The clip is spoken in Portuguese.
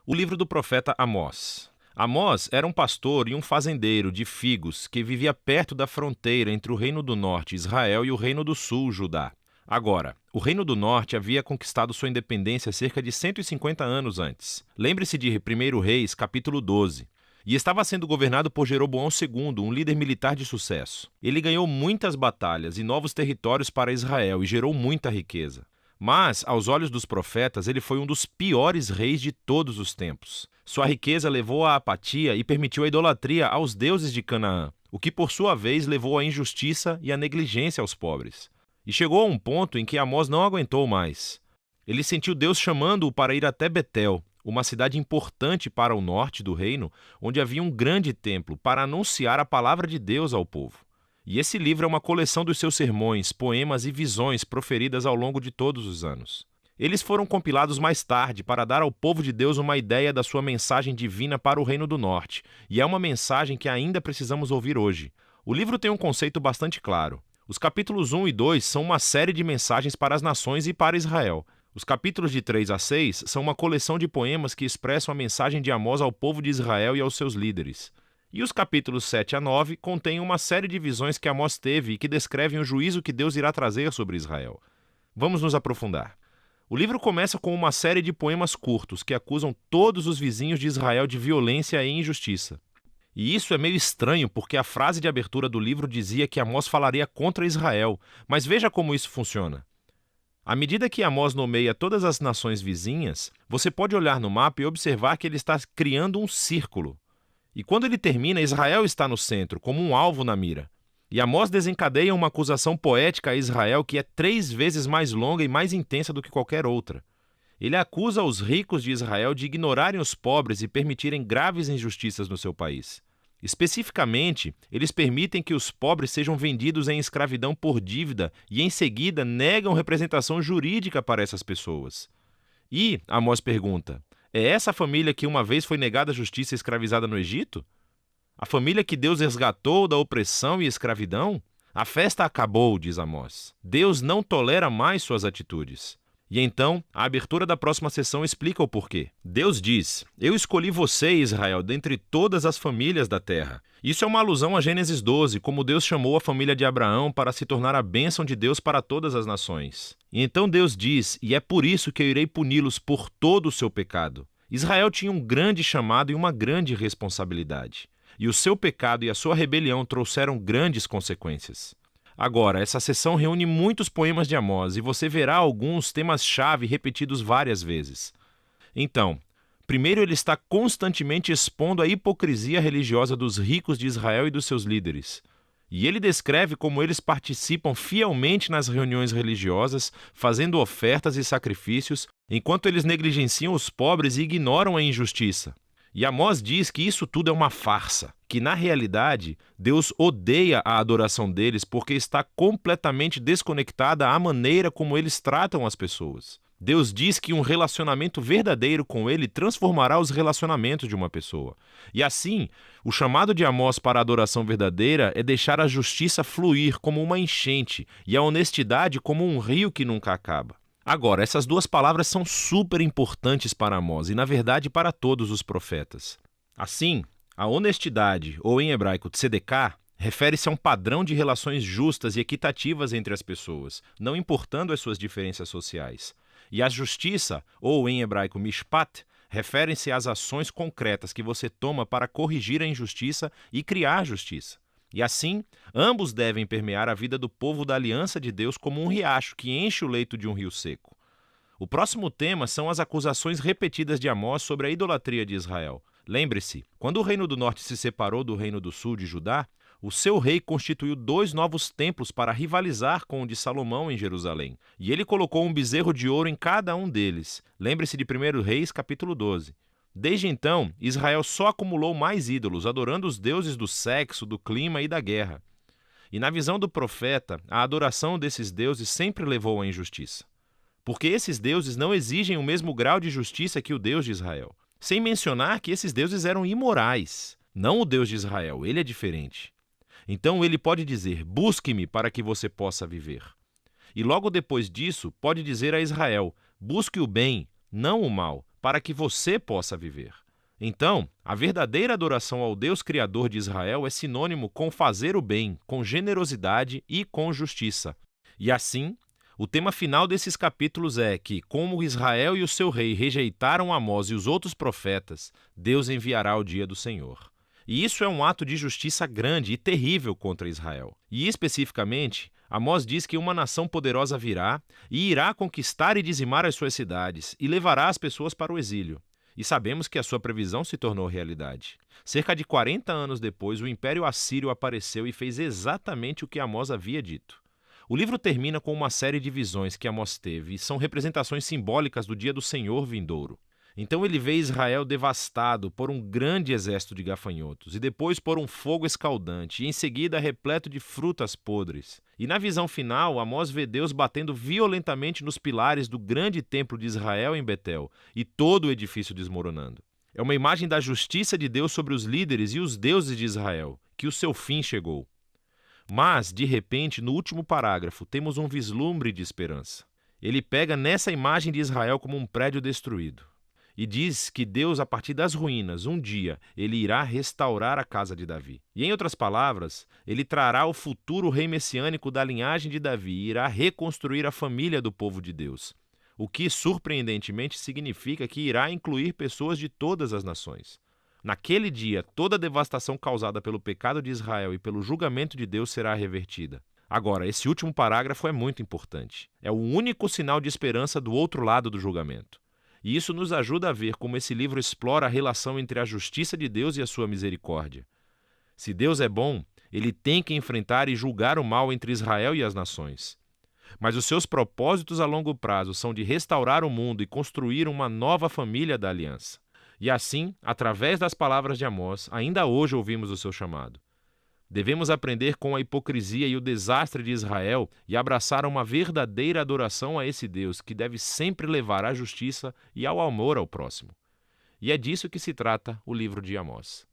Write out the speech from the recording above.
O livro do profeta Amós. Amós era um pastor e um fazendeiro de figos que vivia perto da fronteira entre o Reino do Norte, Israel, e o Reino do Sul, Judá. Agora, o Reino do Norte havia conquistado sua independência cerca de 150 anos antes. Lembre-se de 1 Reis, capítulo 12. E estava sendo governado por Jeroboão II, um líder militar de sucesso. Ele ganhou muitas batalhas e novos territórios para Israel e gerou muita riqueza. Mas, aos olhos dos profetas, ele foi um dos piores reis de todos os tempos. Sua riqueza levou à apatia e permitiu a idolatria aos deuses de Canaã, o que por sua vez levou à injustiça e à negligência aos pobres. E chegou a um ponto em que Amós não aguentou mais. Ele sentiu Deus chamando-o para ir até Betel, uma cidade importante para o norte do reino, onde havia um grande templo, para anunciar a palavra de Deus ao povo. E esse livro é uma coleção dos seus sermões, poemas e visões proferidas ao longo de todos os anos. Eles foram compilados mais tarde para dar ao povo de Deus uma ideia da sua mensagem divina para o Reino do Norte, e é uma mensagem que ainda precisamos ouvir hoje. O livro tem um conceito bastante claro. Os capítulos 1 e 2 são uma série de mensagens para as nações e para Israel. Os capítulos de 3 a 6 são uma coleção de poemas que expressam a mensagem de Amós ao povo de Israel e aos seus líderes. E os capítulos 7 a 9 contêm uma série de visões que Amós teve e que descrevem o juízo que Deus irá trazer sobre Israel. Vamos nos aprofundar. O livro começa com uma série de poemas curtos que acusam todos os vizinhos de Israel de violência e injustiça. E isso é meio estranho porque a frase de abertura do livro dizia que Amós falaria contra Israel, mas veja como isso funciona. À medida que Amós nomeia todas as nações vizinhas, você pode olhar no mapa e observar que ele está criando um círculo. E quando ele termina, Israel está no centro, como um alvo na mira. E Amós desencadeia uma acusação poética a Israel que é 3 vezes mais longa e mais intensa do que qualquer outra. Ele acusa os ricos de Israel de ignorarem os pobres e permitirem graves injustiças no seu país. Especificamente, eles permitem que os pobres sejam vendidos em escravidão por dívida e, em seguida, negam representação jurídica para essas pessoas. E, Amós pergunta, é essa a família que uma vez foi negada a justiça e escravizada no Egito? A família que Deus resgatou da opressão e escravidão? A festa acabou, diz Amós. Deus não tolera mais suas atitudes. E então, a abertura da próxima sessão explica o porquê. Deus diz, eu escolhi você, Israel, dentre todas as famílias da terra. Isso é uma alusão a Gênesis 12, como Deus chamou a família de Abraão para se tornar a bênção de Deus para todas as nações. E então Deus diz, e é por isso que eu irei puni-los por todo o seu pecado. Israel tinha um grande chamado e uma grande responsabilidade. E o seu pecado e a sua rebelião trouxeram grandes consequências. Agora, essa sessão reúne muitos poemas de Amós e você verá alguns temas-chave repetidos várias vezes. Então, primeiro ele está constantemente expondo a hipocrisia religiosa dos ricos de Israel e dos seus líderes. E ele descreve como eles participam fielmente nas reuniões religiosas, fazendo ofertas e sacrifícios, enquanto eles negligenciam os pobres e ignoram a injustiça. E Amós diz que isso tudo é uma farsa, que na realidade Deus odeia a adoração deles porque está completamente desconectada à maneira como eles tratam as pessoas. Deus diz que um relacionamento verdadeiro com ele transformará os relacionamentos de uma pessoa. E assim, o chamado de Amós para a adoração verdadeira é deixar a justiça fluir como uma enchente e a honestidade como um rio que nunca acaba. Agora, essas duas palavras são super importantes para Amós e, na verdade, para todos os profetas. Assim, a honestidade, ou em hebraico tzedekah, refere-se a um padrão de relações justas e equitativas entre as pessoas, não importando as suas diferenças sociais. E a justiça, ou em hebraico mishpat, refere-se às ações concretas que você toma para corrigir a injustiça e criar justiça. E assim, ambos devem permear a vida do povo da aliança de Deus como um riacho que enche o leito de um rio seco. O próximo tema são as acusações repetidas de Amós sobre a idolatria de Israel. Lembre-se, quando o reino do norte se separou do reino do sul de Judá, o seu rei constituiu 2 novos templos para rivalizar com o de Salomão em Jerusalém. E ele colocou um bezerro de ouro em cada um deles. Lembre-se de 1 Reis, capítulo 12. Desde então, Israel só acumulou mais ídolos, adorando os deuses do sexo, do clima e da guerra. E na visão do profeta, a adoração desses deuses sempre levou à injustiça. Porque esses deuses não exigem o mesmo grau de justiça que o Deus de Israel. Sem mencionar que esses deuses eram imorais. Não o Deus de Israel, ele é diferente. Então ele pode dizer, busque-me para que você possa viver. E logo depois disso, pode dizer a Israel, busque o bem, não o mal, para que você possa viver. Então, a verdadeira adoração ao Deus Criador de Israel é sinônimo com fazer o bem, com generosidade e com justiça. E assim, o tema final desses capítulos é que, como Israel e o seu rei rejeitaram Amós e os outros profetas, Deus enviará o dia do Senhor. E isso é um ato de justiça grande e terrível contra Israel. E especificamente, Amós diz que uma nação poderosa virá e irá conquistar e dizimar as suas cidades e levará as pessoas para o exílio. E sabemos que a sua previsão se tornou realidade. Cerca de 40 anos depois, o Império Assírio apareceu e fez exatamente o que Amós havia dito. O livro termina com uma série de visões que Amós teve e são representações simbólicas do dia do Senhor vindouro. Então ele vê Israel devastado por um grande exército de gafanhotos, e depois por um fogo escaldante, e em seguida repleto de frutas podres. E na visão final, Amós vê Deus batendo violentamente nos pilares do grande templo de Israel em Betel, e todo o edifício desmoronando. É uma imagem da justiça de Deus sobre os líderes e os deuses de Israel, que o seu fim chegou. Mas, de repente, no último parágrafo, temos um vislumbre de esperança. Ele pega nessa imagem de Israel como um prédio destruído. E diz que Deus, a partir das ruínas, um dia, ele irá restaurar a casa de Davi. E, em outras palavras, ele trará o futuro rei messiânico da linhagem de Davi e irá reconstruir a família do povo de Deus. O que, surpreendentemente, significa que irá incluir pessoas de todas as nações. Naquele dia, toda a devastação causada pelo pecado de Israel e pelo julgamento de Deus será revertida. Agora, esse último parágrafo é muito importante. É o único sinal de esperança do outro lado do julgamento. E isso nos ajuda a ver como esse livro explora a relação entre a justiça de Deus e a sua misericórdia. Se Deus é bom, ele tem que enfrentar e julgar o mal entre Israel e as nações. Mas os seus propósitos a longo prazo são de restaurar o mundo e construir uma nova família da aliança. E assim, através das palavras de Amós, ainda hoje ouvimos o seu chamado. Devemos aprender com a hipocrisia e o desastre de Israel e abraçar uma verdadeira adoração a esse Deus que deve sempre levar à justiça e ao amor ao próximo. E é disso que se trata o livro de Amós.